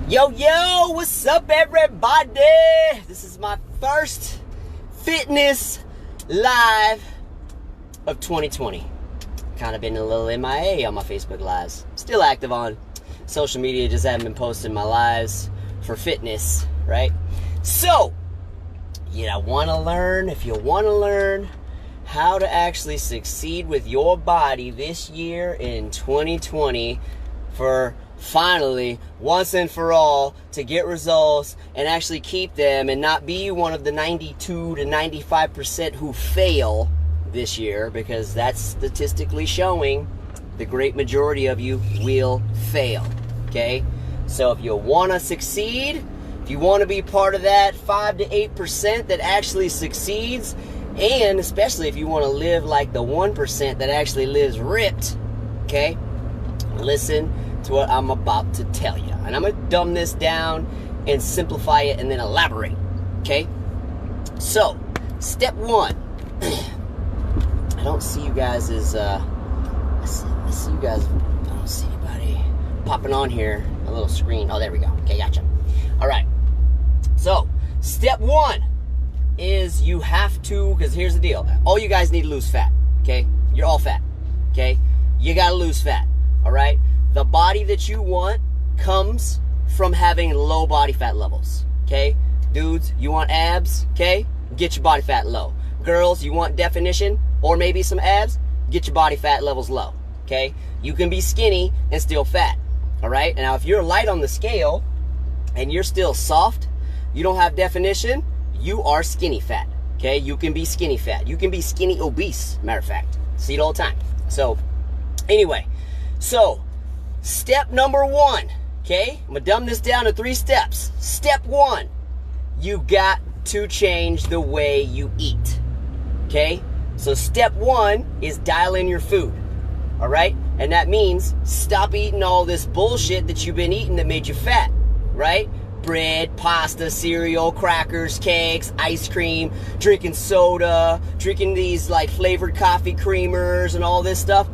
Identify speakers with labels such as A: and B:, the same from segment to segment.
A: Yo, what's up, everybody? This is my first fitness live of 2020. Kind of been a little MIA on my Facebook lives. Still active on social media, just haven't been posting my lives for fitness, right? So, if you want to learn how to actually succeed with your body this year in 2020 for finally, once and for all, to get results and actually keep them and not be one of the 92 to 95% who fail this year, because that's statistically showing the great majority of you will fail, okay? So if you want to succeed, if you want to be part of that 5 to 8% that actually succeeds, and especially if you want to live like the 1% that actually lives ripped, okay, listen to what I'm about to tell you. And I'm going to dumb this down and simplify it and then elaborate, okay? So, step one. I don't see you guys as, I see you guys, I don't see anybody popping on here, a little screen. Oh, there we go. Okay, gotcha. All right. So, step one is you have to, because here's the deal. All you guys need to lose fat, okay? You're all fat, okay? You got to lose fat, all right? The body that you want comes from having low body fat levels, okay? Dudes, you want abs, okay? Get your body fat low. Girls, you want definition or maybe some abs? Get your body fat levels low, okay? You can be skinny and still fat, all right? Now, if you're light on the scale and you're still soft, you don't have definition, you are skinny fat, okay? You can be skinny fat. You can be skinny obese, matter of fact. See it all the time. So, anyway, step number one, okay? I'm gonna dumb this down to 3 steps. Step one, you got to change the way you eat, okay? So step one is dial in your food, all right? And that means stop eating all this bullshit that you've been eating that made you fat, right? Bread, pasta, cereal, crackers, cakes, ice cream, drinking soda, drinking these like flavored coffee creamers and all this stuff.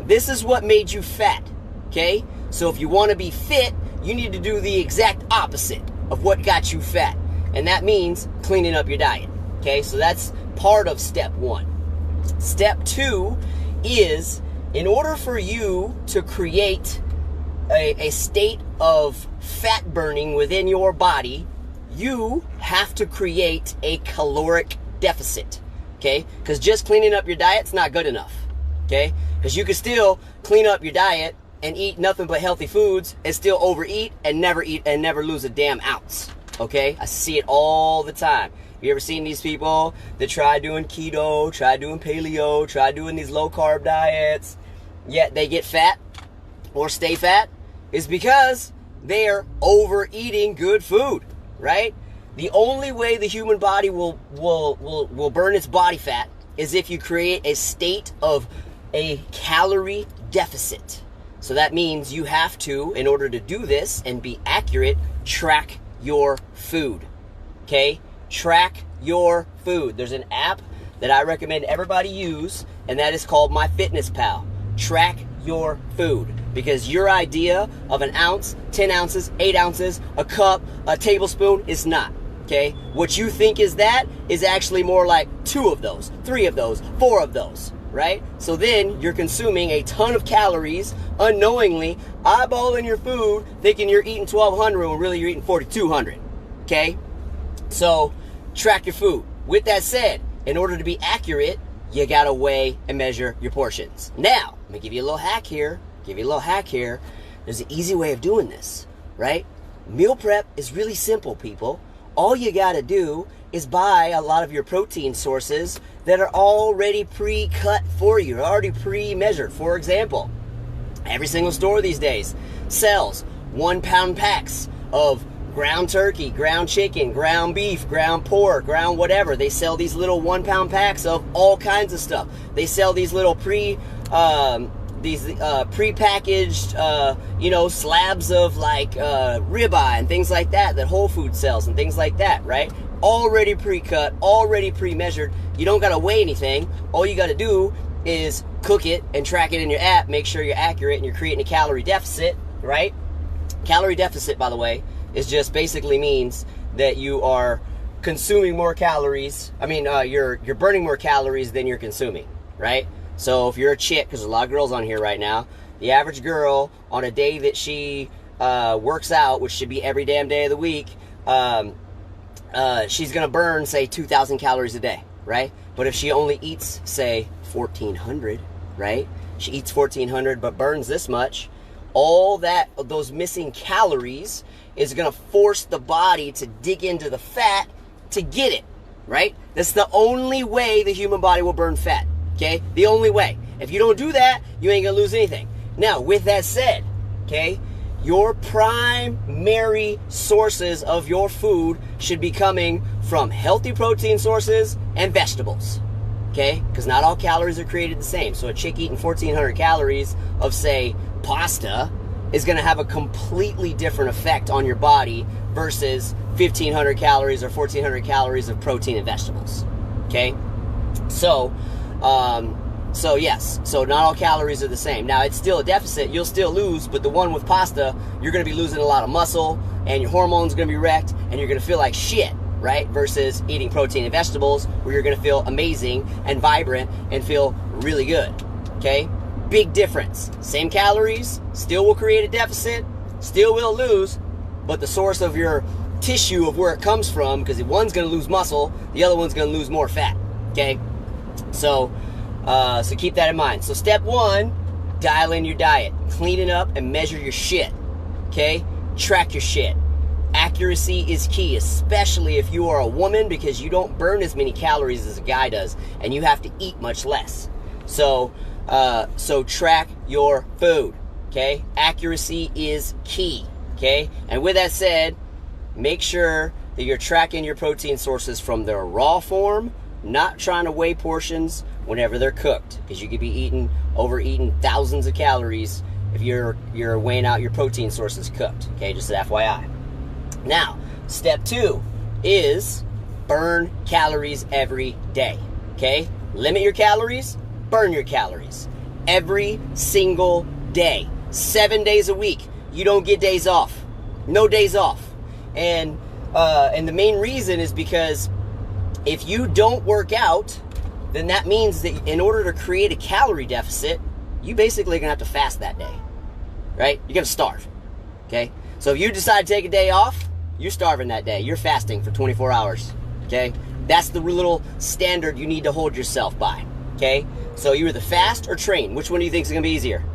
A: This is what made you fat. Okay? So if you want to be fit, you need to do the exact opposite of what got you fat. And that means cleaning up your diet. Okay? So that's part of step one. Step two is, in order for you to create a state of fat burning within your body, you have to create a caloric deficit. Okay? Because just cleaning up your diet's not good enough. Okay? Because you can still clean up your diet and eat nothing but healthy foods and still overeat and never lose a damn ounce, okay? I see it all the time. You ever seen these people that try doing keto, try doing paleo, try doing these low-carb diets, yet they get fat or stay fat? It's because they're overeating good food, right? The only way the human body will burn its body fat is if you create a state of a calorie deficit. So that means you have to, in order to do this and be accurate, track your food, okay? Track your food. There's an app that I recommend everybody use, and that is called MyFitnessPal. Track your food, because your idea of an ounce, 10 ounces, 8 ounces, a cup, a tablespoon is not, okay? What you think is that is actually more like 2 of those, 3 of those, 4 of those, right? So then you're consuming a ton of calories unknowingly, eyeballing your food, thinking you're eating 1,200 when really you're eating 4,200, okay? So track your food. With that said, in order to be accurate, you gotta weigh and measure your portions. Now, let me give you a little hack here. There's an easy way of doing this, right? Meal prep is really simple, people. All you gotta do is buy a lot of your protein sources that are already pre-cut for you, already pre-measured. For example, every single store these days sells 1-pound packs of ground turkey, ground chicken, ground beef, ground pork, ground whatever. They sell these little 1-pound packs of all kinds of stuff. They sell these little pre-packaged, slabs of like ribeye and things like that Whole Foods sells and things like that, right? Already pre-cut, already pre-measured. You don't gotta weigh anything. All you gotta do is cook it and track it in your app. Make sure you're accurate and you're creating a calorie deficit, right? Calorie deficit, by the way, It just basically means that you are consuming more calories. I mean, you're burning more calories than you're consuming, right? So if you're a chick, because there's a lot of girls on here right now, the average girl on a day that she works out, which should be every damn day of the week, she's gonna burn, say, 2,000 calories a day, right? But if she only eats, say, 1,400, right? She eats 1,400 but burns this much. All those missing calories is gonna force the body to dig into the fat to get it, right? That's the only way the human body will burn fat, okay? The only way. If you don't do that, you ain't gonna lose anything. Now, with that said, okay, your primary sources of your food should be coming from healthy protein sources and vegetables, okay? Because not all calories are created the same. So a chick eating 1,400 calories of, say, pasta is going to have a completely different effect on your body versus 1,500 calories or 1,400 calories of protein and vegetables, okay? So yes, so not all calories are the same. Now, it's still a deficit. You'll still lose, but the one with pasta, you're going to be losing a lot of muscle, and your hormones are going to be wrecked, and you're going to feel like shit, right? Versus eating protein and vegetables, where you're going to feel amazing and vibrant and feel really good, okay? Big difference. Same calories, still will create a deficit, still will lose, but the source of your tissue of where it comes from, because one's going to lose muscle, the other one's going to lose more fat, okay? So keep that in mind. So step one, dial in your diet. Clean it up and measure your shit, okay? Track your shit. Accuracy is key, especially if you are a woman, because you don't burn as many calories as a guy does, and you have to eat much less. So track your food, okay? Accuracy is key, okay? And with that said, make sure that you're tracking your protein sources from their raw form, not trying to weigh portions whenever they're cooked, because you could be overeating thousands of calories if you're weighing out your protein sources cooked, okay? Just an FYI. Now, step two is burn calories every day, okay? Limit your calories, burn your calories every single day, 7 days a week. You don't get days off, no days off. And the main reason is because if you don't work out, then that means that in order to create a calorie deficit, you basically are gonna have to fast that day, right? You're gonna starve, okay? So if you decide to take a day off, you're starving that day. You're fasting for 24 hours, okay? That's the little standard you need to hold yourself by, okay? So you either fast or train. Which one do you think is gonna be easier?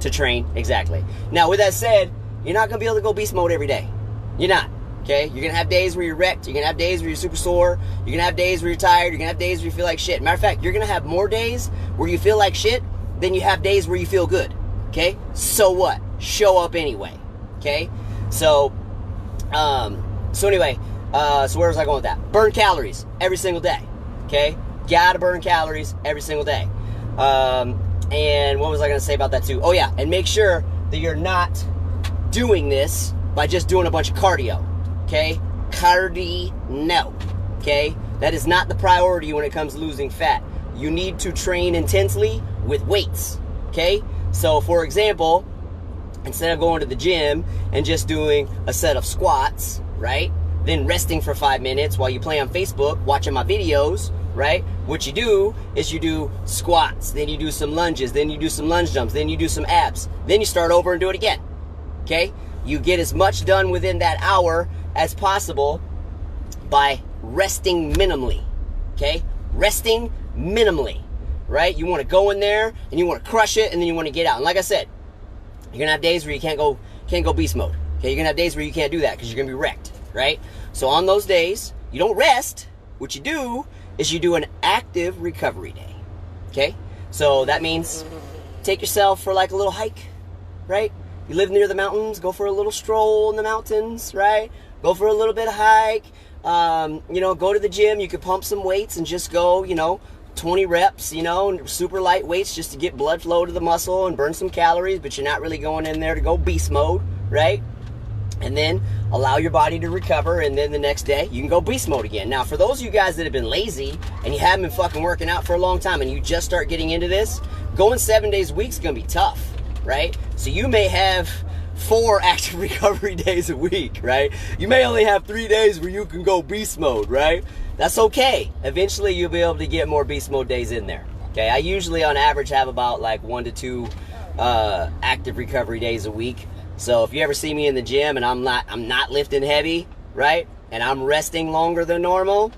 A: To train, exactly. Now, with that said, you're not gonna be able to go beast mode every day. You're not, okay? You're gonna have days where you're wrecked. You're gonna have days where you're super sore. You're gonna have days where you're tired. You're gonna have days where you feel like shit. Matter of fact, you're gonna have more days where you feel like shit than you have days where you feel good, okay? So what? Show up anyway, okay? So anyway, so where was I going with that? Burn calories every single day, okay? Gotta burn calories every single day. And what was I gonna say about that too? Oh yeah, and make sure that you're not doing this by just doing a bunch of cardio, okay? No, okay? That is not the priority when it comes to losing fat. You need to train intensely with weights, okay? So for example, instead of going to the gym and just doing a set of squats, right? Then resting for 5 minutes while you play on Facebook, watching my videos, right? What you do is you do squats, then you do some lunges, then you do some lunge jumps, then you do some abs, then you start over and do it again, okay? You get as much done within that hour as possible by resting minimally, okay? Resting minimally, right? You want to go in there and you want to crush it, and then you want to get out. And like I said, you're gonna have days where you can't go beast mode, okay? You're gonna have days where you can't do that because you're gonna be wrecked, right? So on those days, you don't rest. What you do is you do an active recovery day, okay? So that means take yourself for like a little hike, right? You live near the mountains, go for a little stroll in the mountains, right? Go for a little bit of hike. Go to the gym. You could pump some weights and just go, 20 reps, super light weights just to get blood flow to the muscle and burn some calories, but you're not really going in there to go beast mode, right? And then allow your body to recover, and then the next day you can go beast mode again. Now, for those of you guys that have been lazy and you haven't been fucking working out for a long time and you just start getting into this, going 7 days a week is going to be tough, right? So you may have 4 active recovery days a week, right? You may only have 3 days where you can go beast mode, right? That's okay. Eventually you'll be able to get more beast mode days in there. Okay, I usually on average have about like 1 to 2 active recovery days a week. So if you ever see me in the gym and I'm not lifting heavy, right? And I'm resting longer than normal,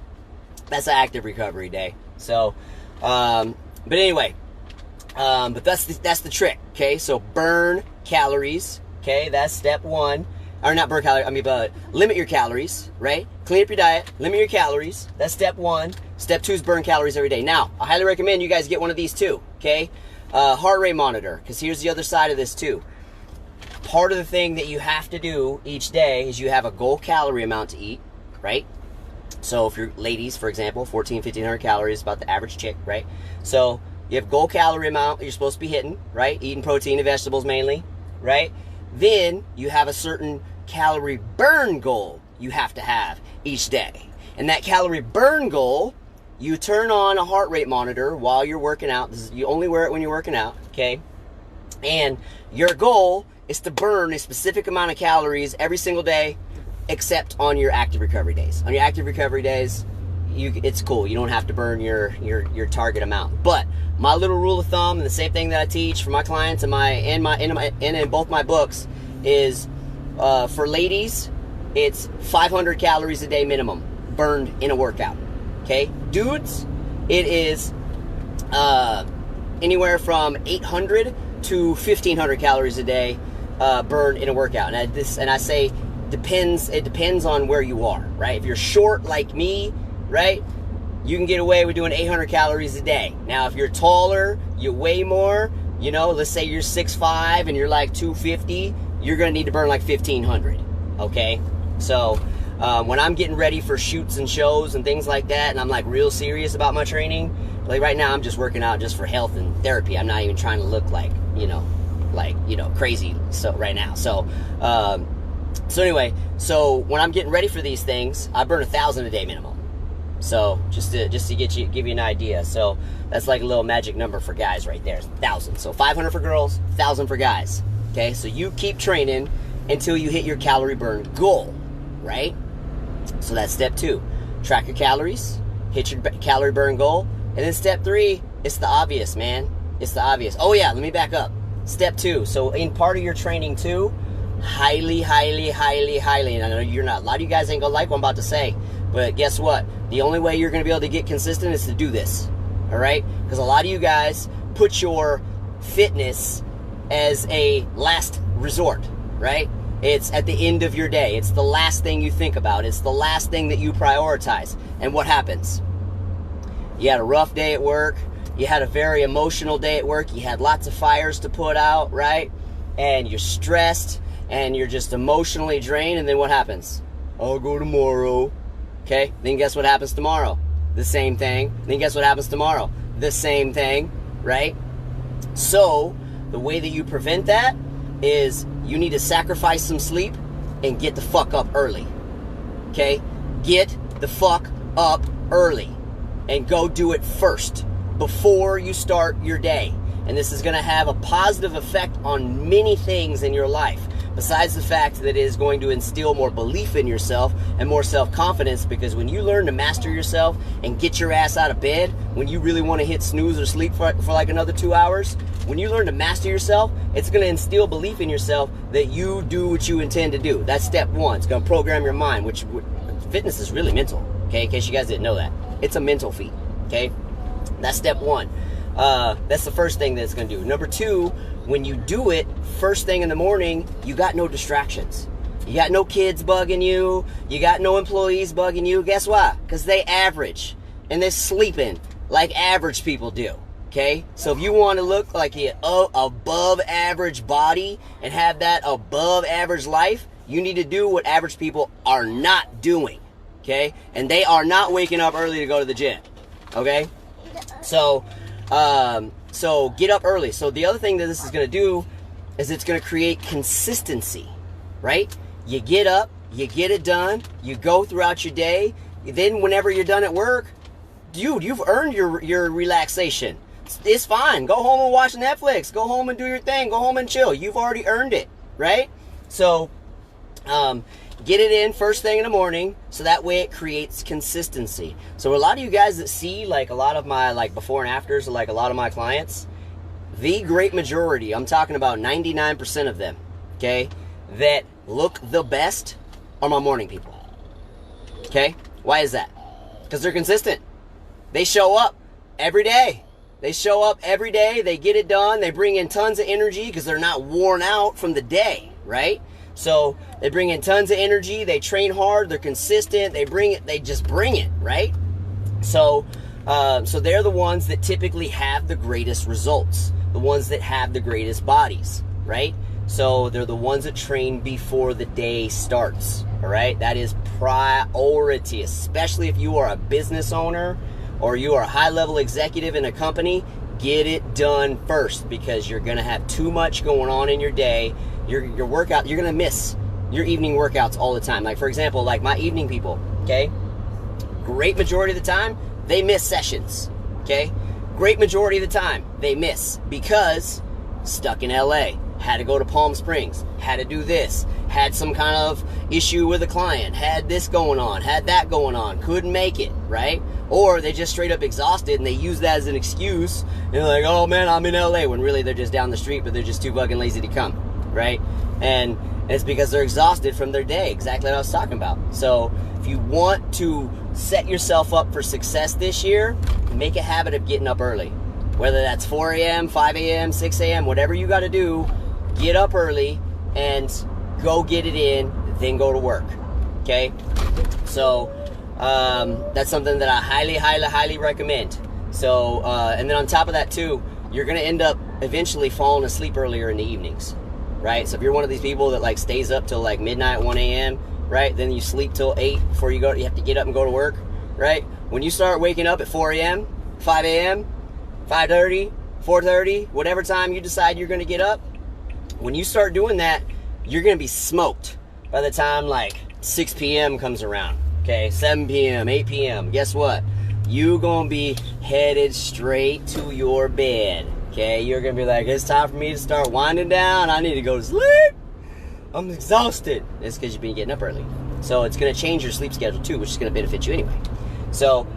A: that's an active recovery day. So, but anyway, but that's the trick. Okay, so burn calories. Okay, that's step 1. Or not burn calories, but limit your calories, right? Clean up your diet, limit your calories. That's step 1. Step 2 is burn calories every day. Now, I highly recommend you guys get one of these too, okay? Heart rate monitor, because here's the other side of this too. Part of the thing that you have to do each day is you have a goal calorie amount to eat, right? So if you're ladies, for example, 1,500 calories, about the average chick, right? So you have goal calorie amount that you're supposed to be hitting, right? Eating protein and vegetables mainly, right? Then you have a certain calorie burn goal you have to have each day. And that calorie burn goal, you turn on a heart rate monitor while you're working out. You only wear it when you're working out, okay? And your goal is to burn a specific amount of calories every single day, except on your active recovery days. On your active recovery days, it's cool. You don't have to burn your target amount. But my little rule of thumb, and the same thing that I teach for my clients and in both my books, is for ladies, it's 500 calories a day minimum burned in a workout. Okay, dudes, it is anywhere from 800 to 1,500 calories a day burned in a workout. And I say depends. It depends on where you are, right? If you're short like me, right, you can get away with doing 800 calories a day. Now, if you're taller, you weigh more, you know, let's say you're 6'5" and you're like 250, you're going to need to burn like 1,500, okay? So, when I'm getting ready for shoots and shows and things like that, and I'm like real serious about my training, like right now I'm just working out just for health and therapy. I'm not even trying to look like, crazy so right now. So anyway, so when I'm getting ready for these things, I burn 1,000 a day minimum. So just to give you an idea. So that's like a little magic number for guys right there, 1,000. So 500 for girls, 1,000 for guys. Okay, so you keep training until you hit your calorie burn goal, right? So that's step 2. Track your calories, hit your calorie burn goal, and then step 3, it's the obvious, man. It's the obvious. Oh yeah, let me back up. Step 2. So in part of your training too, highly, and I know you're not, a lot of you guys ain't gonna like what I'm about to say, but guess what? The only way you're gonna be able to get consistent is to do this, all right? Because a lot of you guys put your fitness as a last resort, right? It's at the end of your day. It's the last thing you think about. It's the last thing that you prioritize. And what happens? You had a rough day at work. You had a very emotional day at work. You had lots of fires to put out, right? And you're stressed and you're just emotionally drained. And then what happens? I'll go tomorrow. Okay? Then guess what happens tomorrow? The same thing. Then guess what happens tomorrow? The same thing, right? So the way that you prevent that is you need to sacrifice some sleep and get the fuck up early. Okay? Get the fuck up early and go do it first before you start your day. And this is going to have a positive effect on many things in your life, besides the fact that it is going to instill more belief in yourself and more self-confidence, because when you learn to master yourself and get your ass out of bed when you really want to hit snooze or sleep for like another 2 hours, when you learn to master yourself, it's going to instill belief in yourself that you do what you intend to do. That's step 1. It's going to program your mind, which fitness is really mental, okay, in case you guys didn't know that. It's a mental feat, okay? That's step 1. That's the first thing that it's going to do. Number 2, when you do it first thing in the morning, you got no distractions. You got no kids bugging you. You got no employees bugging you. Guess why? Because they average and they're sleeping like average people do. Okay? So if you want to look like an above average body and have that above average life, you need to do what average people are not doing. Okay? And they are not waking up early to go to the gym. Okay? So get up early. So the other thing that this is going to do is it's going to create consistency, right? You get up, you get it done, you go throughout your day. Then whenever you're done at work, dude, you've earned your relaxation. It's fine. Go home and watch Netflix. Go home and do your thing. Go home and chill. You've already earned it, right? So get it in first thing in the morning, so that way it creates consistency. So a lot of you guys that see like a lot of my like before and afters of like a lot of my clients, the great majority, I'm talking about 99% of them, okay, that look the best are my morning people. Okay? Why is that? Because they're consistent. They show up every day. They show up every day. They get it done. They bring in tons of energy because they're not worn out from the day, right? So they bring in tons of energy. They train hard. They're consistent. They bring it. They just bring it, right? So they're the ones that typically have the greatest results. The ones that have the greatest bodies, right? So they're the ones that train before the day starts, all right? That is priority, especially if you are a business owner or you are a high-level executive in a company. Get it done first, because you're going to have too much going on in your day. Your workout, you're going to miss your evening workouts all the time. Like, for example, like my evening people, okay? Great majority of the time, they miss sessions, okay? Great majority of the time, they miss because stuck in LA, had to go to Palm Springs, had to do this, had some kind of issue with a client, had this going on, had that going on, couldn't make it, right? Or they just straight up exhausted and they use that as an excuse and they're like, oh man, I'm in LA, when really they're just down the street, but they're just too fucking lazy to come, right? And it's because they're exhausted from their day, exactly what I was talking about. So if you want to set yourself up for success this year, make a habit of getting up early. Whether that's 4 a.m., 5 a.m., 6 a.m., whatever you got to do, get up early and go get it in, then go to work, okay? So that's something that I highly recommend. So, and then on top of that too, you're going to end up eventually falling asleep earlier in the evenings, right? So if you're one of these people that like stays up till like midnight, 1 a.m., right? Then you sleep till 8 before you have to get up and go to work, right? When you start waking up at 4 a.m., 5 a.m., 5:30, 4:30, whatever time you decide you're going to get up, when you start doing that, you're going to be smoked by the time like 6 p.m. comes around, okay? 7 p.m., 8 p.m., guess what? You going to be headed straight to your bed, okay? You're going to be like, it's time for me to start winding down. I need to go to sleep. I'm exhausted. It's because you've been getting up early. So it's going to change your sleep schedule too, which is going to benefit you anyway. So,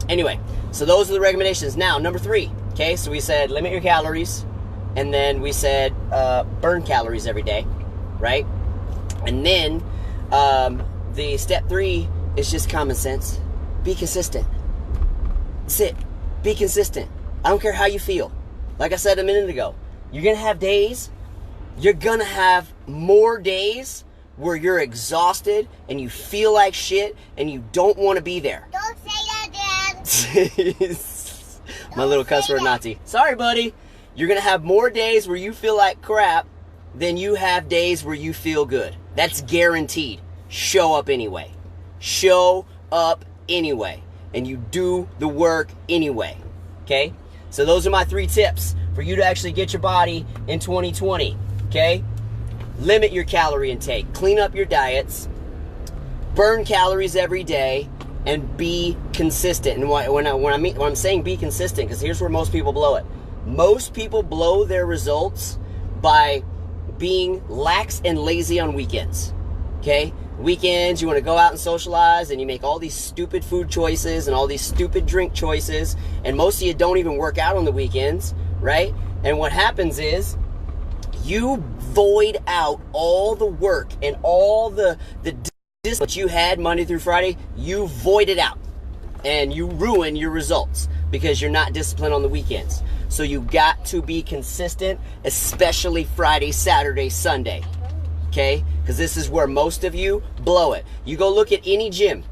A: anyway, so those are the recommendations. Now, number 3, okay? So we said limit your calories, and then we said burn calories every day, right? And then the step 3 is just common sense. Be consistent. Be consistent. I don't care how you feel. Like I said a minute ago, you're going to have days, you're going to have more days where you're exhausted and you feel like shit and you don't want to be there.
B: Don't say that, Dad.
A: My little cuss word Nazi. Sorry, buddy. You're going to have more days where you feel like crap than you have days where you feel good. That's guaranteed. Show up anyway. Show up anyway. And you do the work anyway. Okay? So those are my 3 tips for you to actually get your body in 2020. Okay? Limit your calorie intake. Clean up your diets. Burn calories every day. And be consistent. And when I'm saying be consistent, because here's where most people blow it. Most people blow their results by being lax and lazy on weekends. Okay? Weekends, you want to go out and socialize, and you make all these stupid food choices and all these stupid drink choices, and most of you don't even work out on the weekends, right? And what happens is you void out all the work and all the discipline you had Monday through Friday. You void it out, and you ruin your results because you're not disciplined on the weekends. So you got to be consistent, especially Friday, Saturday, Sunday. Okay? Because this is where most of you blow it. You go look at any gym.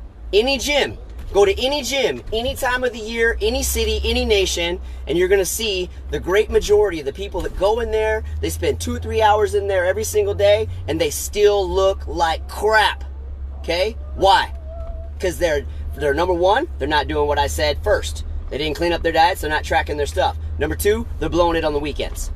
A: Go to any gym, any time of the year, any city, any nation, and you're going to see the great majority of the people that go in there, they spend 2 or 3 hours in there every single day, and they still look like crap. Okay? Why? Because they're number 1, they're not doing what I said first. They didn't clean up their diets, they're not tracking their stuff. Number 2, they're blowing it on the weekends.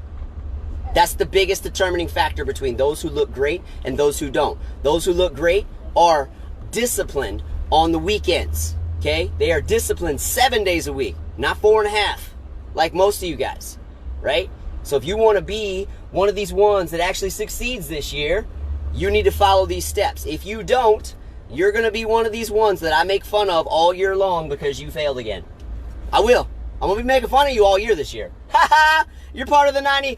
A: That's the biggest determining factor between those who look great and those who don't. Those who look great are disciplined on the weekends. Okay? They are disciplined 7 days a week, not 4.5, like most of you guys, right? So if you want to be one of these ones that actually succeeds this year, you need to follow these steps. If you don't, you're going to be one of these ones that I make fun of all year long because you failed again. I will. I'm going to be making fun of you all year this year. Ha ha! You're part of the 92%.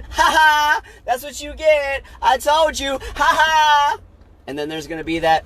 A: Ha ha! That's what you get. I told you. Ha ha! And then there's going to be that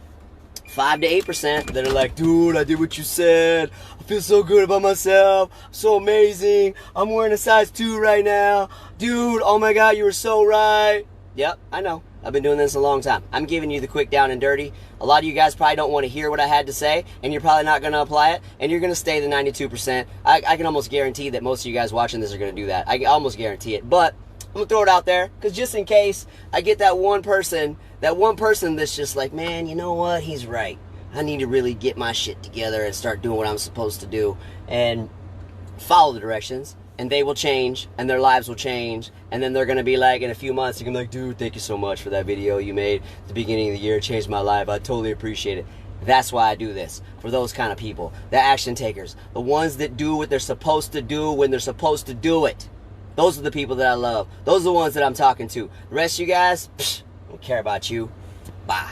A: 5 to 8% that are like, dude, I did what you said. I feel so good about myself. I'm so amazing. I'm wearing a size 2 right now. Dude, oh my God, you were so right. Yep, I know. I've been doing this a long time. I'm giving you the quick down and dirty. A lot of you guys probably don't want to hear what I had to say, and you're probably not going to apply it, and you're going to stay the 92%. I can almost guarantee that most of you guys watching this are going to do that. I almost guarantee it. But I'm going to throw it out there, because just in case I get that one person that's just like, man, you know what? He's right. I need to really get my shit together and start doing what I'm supposed to do and follow the directions. And they will change, and their lives will change, and then they're going to be like, in a few months, they're going to be like, dude, thank you so much for that video you made at the beginning of the year. It changed my life. I totally appreciate it. That's why I do this, for those kind of people, the action takers, the ones that do what they're supposed to do when they're supposed to do it. Those are the people that I love. Those are the ones that I'm talking to. The rest of you guys, I don't care about you. Bye.